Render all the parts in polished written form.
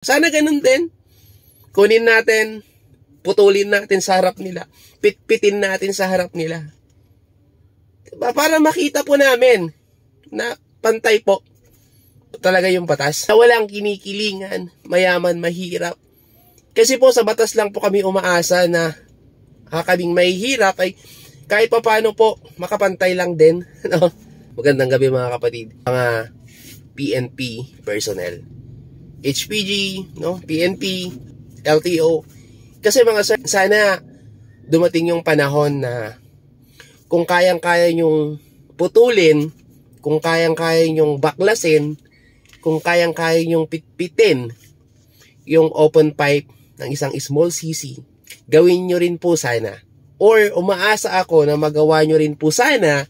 Sana ganun din. Kunin natin, putulin natin sa harap nila. Pitpitin natin sa harap nila. Diba? Para makita po namin na pantay po talaga yung batas. Na walang kinikilingan, mayaman, mahirap. Kasi po sa batas lang po kami umaasa na kaming mahihirap ay kahit pa paano po makapantay lang din. No? Magandang gabi mga kapatid. Mga PNP personnel. HPG, no? PNP, LTO. Kasi mga sir, sana dumating yung panahon na kung kayang-kaya nyong putulin, kung kayang-kaya nyong baklasin, kung kayang-kaya nyong pitpitin yung open pipe ng isang small CC, gawin nyo rin po sana. Or umaasa ako na magawa nyo rin po sana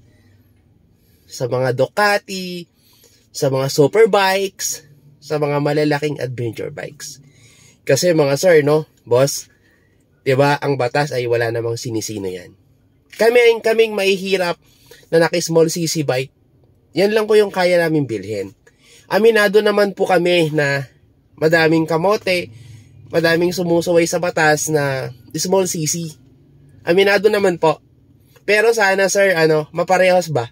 sa mga Ducati, sa mga superbikes, sa mga malalaking adventure bikes. Kasi mga sir, no, boss, 'di ba, ang batas ay wala namang sinisino yan. Kaming mahihirap na naki-small CC bike, yan lang po yung kaya namin bilhin. Aminado naman po kami na madaming kamote, madaming sumusuway sa batas na small CC. Aminado naman po. Pero sana sir, maparehas ba?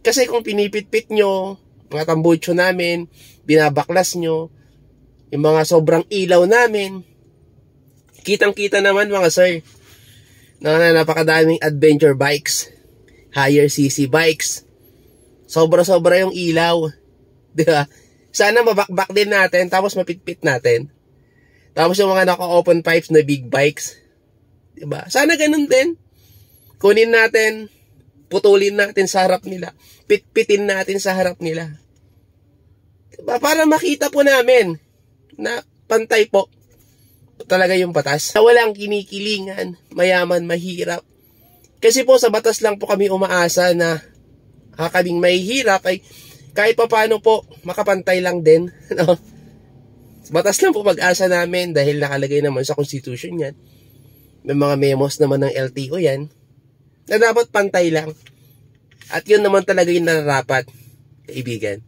Kasi kung pinipitpit nyo, mga tambucho namin, binabaklas nyo, yung mga sobrang ilaw namin, kitang-kita naman mga sir, na napakadaming adventure bikes, higher CC bikes, sobra-sobra yung ilaw. Diba? Sana mabakbak din natin, tapos mapitpit natin. Tapos yung mga naka-open pipes na big bikes, diba? Sana ganun din. Kunin natin, putulin natin sa harap nila. Pitpitin natin sa harap nila. Diba? Para makita po namin na pantay po talaga yung batas. Na walang kinikilingan, mayaman, mahirap. Kasi po sa batas lang po kami umaasa na kaming mahihirap ay kahit pa paano po makapantay lang din. No? Batas lang po pag-asa namin dahil nakalagay naman sa Constitution yan. May mga memos naman ng LTO yan na dapat pantay lang. At yun naman talaga yung nararapat, kaibigan.